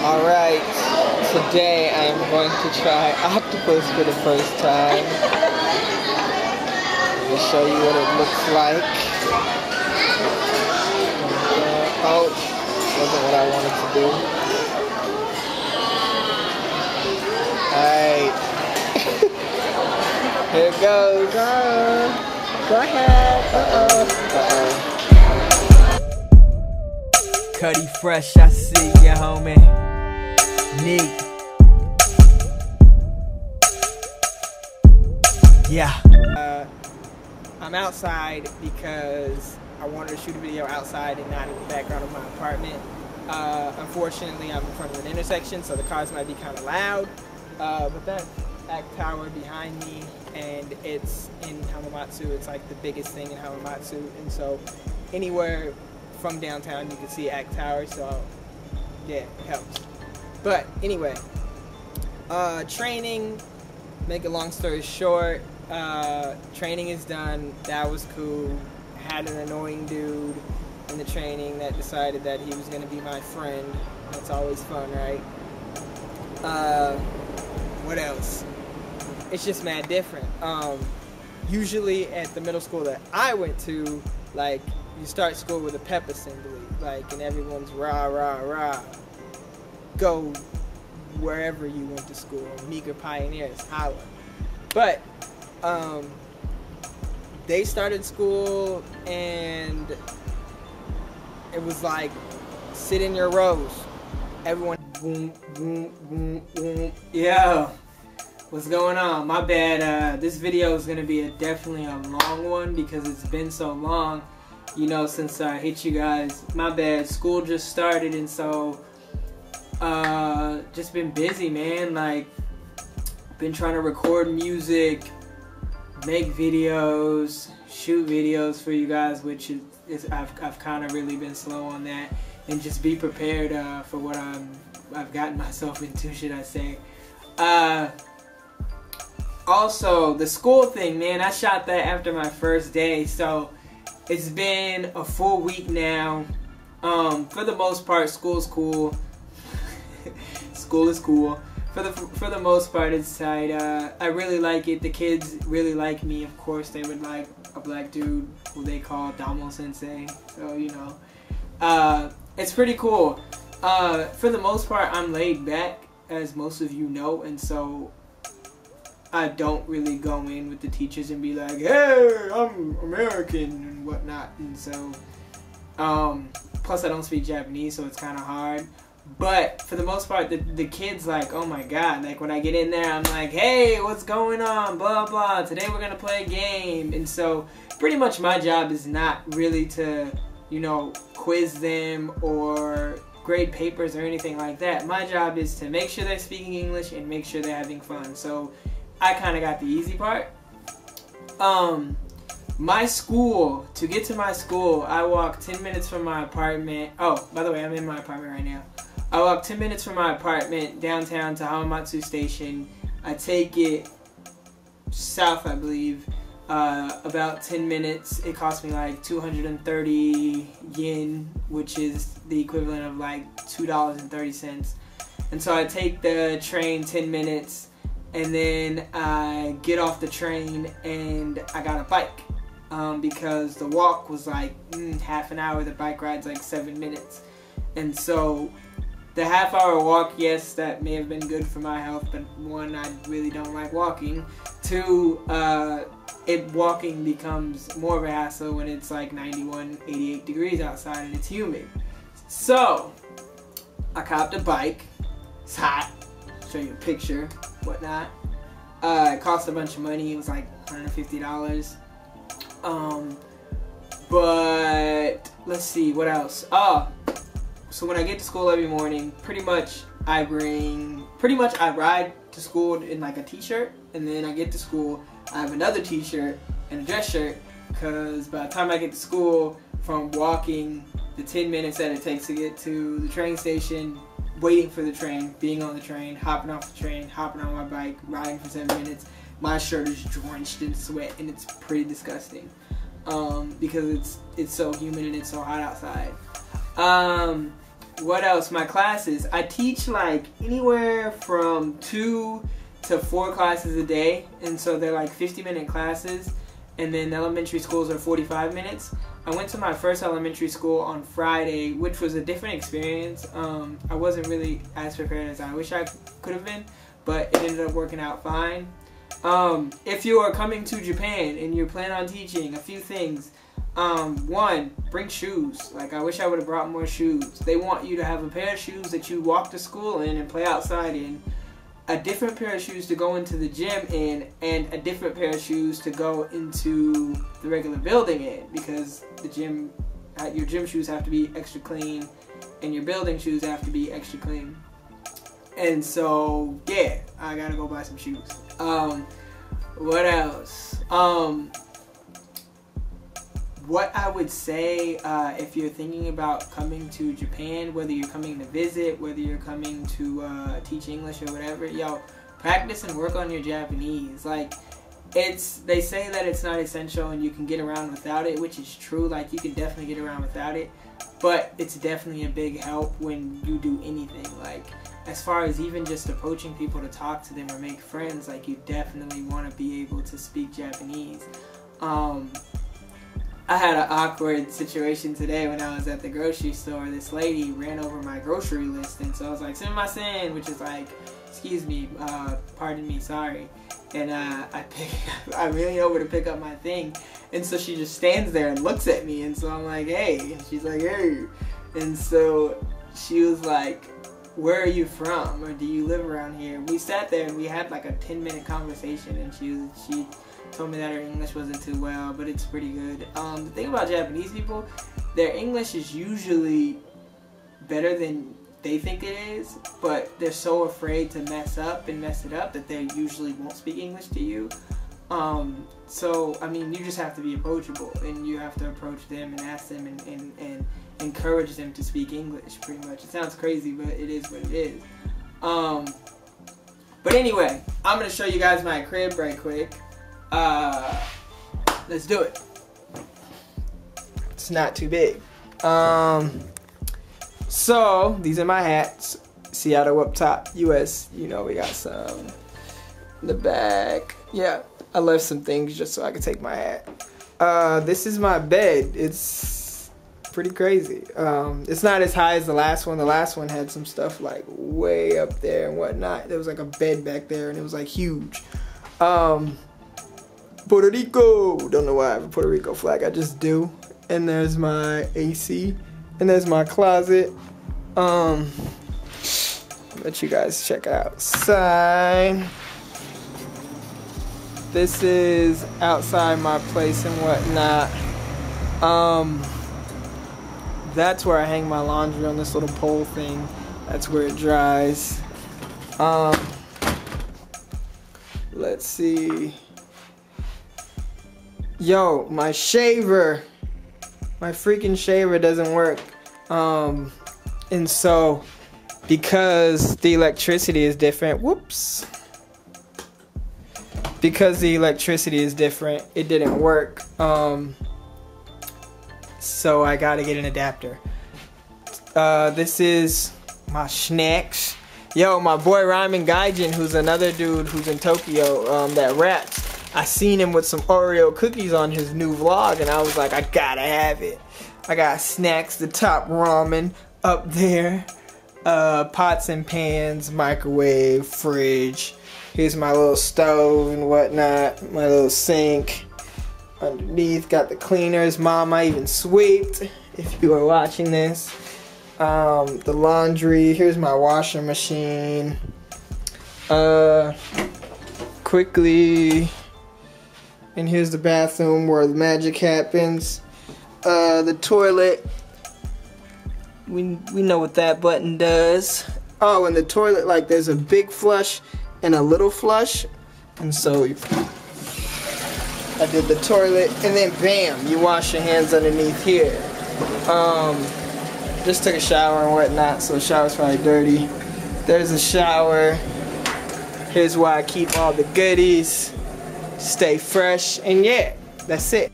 Alright, today I am going to try octopus for the first time. Let me show you what it looks like. Oh, wasn't what I wanted to do. Alright. Here it goes. Go ahead. Cuddy fresh, I see ya, homie. Nique. Yeah. I'm outside because I wanted to shoot a video outside and not in the background of my apartment. Unfortunately, I'm in front of an intersection, so the cars might be kind of loud. But that's ACT Tower behind me, and it's in Hamamatsu. It's like the biggest thing in Hamamatsu, and so anywhere from downtown you can see ACT Tower, so yeah, it helps. But anyway, training, make a long story short, training is done. That was cool. Had an annoying dude in the training that decided that he was going to be my friend. That's always fun, right? What else? It's just mad different. Usually at the middle school that I went to, like, you start school with a pep assembly, like, and everyone's rah, rah, rah. Go wherever you went to school. Nique Pioneers, holla. But, they started school, and it was like, sit in your rows. Everyone, boom, boom, boom, boom. Yo, what's going on? My bad. This video is gonna be definitely a long one because it's been so long, you know, since I hit you guys. My bad. School just started, and so just been busy, man. Like, been trying to record music, make videos, shoot videos for you guys, which is I've kind of really been slow on that, and just be prepared for what I've gotten myself into, should I say. Also, the school thing, man, I shot that after my first day, so it's been a full week now. For the most part, school's cool. School is cool. For the most part, it's tight. I really like it. The kids really like me. Of course, they would like a black dude who they call Domo Sensei. So, you know, it's pretty cool. For the most part, I'm laid back, as most of you know, and so I don't really go in with the teachers and be like, hey, I'm American and whatnot. And so, plus I don't speak Japanese, so it's kind of hard. But for the most part, the kids, like, oh my god, like, when I get in there, I'm like, hey, what's going on, blah blah, today we're gonna play a game. And so pretty much my job is not really to, you know, quiz them or grade papers or anything like that. My job is to make sure they're speaking English and make sure they're having fun. So I kind of got the easy part. My school, to get to my school, I walk 10 minutes from my apartment. Oh, by the way, I'm in my apartment right now. I walk 10 minutes from my apartment downtown to Hamamatsu Station. I take it south, I believe, about 10 minutes. It cost me like 230 yen, which is the equivalent of like $2.30. And so I take the train 10 minutes, and then I get off the train and I got a bike. Because the walk was like half an hour, the bike ride's like 7 minutes. And so the half-hour walk, yes, that may have been good for my health, but one, I really don't like walking. Two, walking becomes more of a hassle when it's like 91, 88 degrees outside and it's humid. So I copped a bike. It's hot. Show you a picture, whatnot. It cost a bunch of money. It was like $150. But let's see, what else? So when I get to school every morning, pretty much I ride to school in like a t-shirt, and then I get to school, I have another t-shirt and a dress shirt, because by the time I get to school, from walking the 10 minutes that it takes to get to the train station, waiting for the train, being on the train, hopping off the train, hopping on my bike, riding for 7 minutes, my shirt is drenched in sweat, and it's pretty disgusting, because it's so humid and it's so hot outside. What else? My classes. I teach like anywhere from 2 to 4 classes a day, and so they're like 50-minute classes, and then elementary schools are 45 minutes. I went to my first elementary school on Friday, which was a different experience. I wasn't really as prepared as I wish I could have been, but it ended up working out fine. If you are coming to Japan and you plan on teaching, a few things. 1, bring shoes. Like, I wish I would have brought more shoes. They want you to have a pair of shoes that you walk to school in and play outside in, a different pair of shoes to go into the gym in, and a different pair of shoes to go into the regular building in, because the gym, your gym shoes have to be extra clean and your building shoes have to be extra clean. And so yeah, I gotta go buy some shoes. What else? What I would say, if you're thinking about coming to Japan, whether you're coming to visit, whether you're coming to teach English or whatever, yo, practice and work on your Japanese. Like, they say that it's not essential and you can get around without it, which is true. Like, you can definitely get around without it, but it's definitely a big help when you do anything. Like, as far as even just approaching people to talk to them or make friends, like, you definitely want to be able to speak Japanese. I had an awkward situation today when I was at the grocery store. This lady ran over my grocery list, and so I was like, "Sumimasen," which is like, "Excuse me, pardon me, sorry." And I lean over to pick up my thing, and so she just stands there and looks at me, and so I'm like, "Hey," and she's like, "Hey," and so she was like, "Where are you from, or do you live around here?" We sat there and we had like a 10-minute conversation, and she told me that her English wasn't too well, but it's pretty good. The thing about Japanese people, their English is usually better than they think it is, but they're so afraid to mess up and mess it up that they usually won't speak English to you. So, I mean, you just have to be approachable, and you have to approach them and ask them and encourage them to speak English, pretty much. It sounds crazy, but it is what it is. But anyway, I'm going to show you guys my crib right quick. Let's do it. It's not too big. So these are my hats. Seattle up top, US. You know, we got some in the back. Yeah, I left some things just so I could take my hat. This is my bed. It's pretty crazy. It's not as high as the last one. The last one had some stuff like way up there and whatnot. There was like a bed back there and it was like huge. Puerto Rico. Don't know why I have a Puerto Rico flag. I just do. And there's my AC. And there's my closet. Let you guys check outside. This is outside my place and whatnot. That's where I hang my laundry, on this little pole thing. That's where it dries. Let's see. Yo, my shaver. My freaking shaver doesn't work. And so, because the electricity is different, whoops. Because the electricity is different, it didn't work. So I gotta get an adapter. This is my snacks. Yo, my boy Ryman Gaijin, who's another dude who's in Tokyo, that raps. I seen him with some Oreo cookies on his new vlog, and I was like, I gotta have it. I got snacks, the top ramen up there, pots and pans, microwave, fridge. Here's my little stove and whatnot, my little sink. Underneath, got the cleaners. Mom, I even swept, if you are watching this. The laundry. Here's my washing machine. Quickly. And here's the bathroom where the magic happens. The toilet. We know what that button does. Oh, and the toilet, like, there's a big flush and a little flush. And so I did the toilet, and then bam, you wash your hands underneath here. Just took a shower and whatnot, so the shower's probably dirty. There's a shower. Here's where I keep all the goodies. Stay fresh, and yeah, that's it.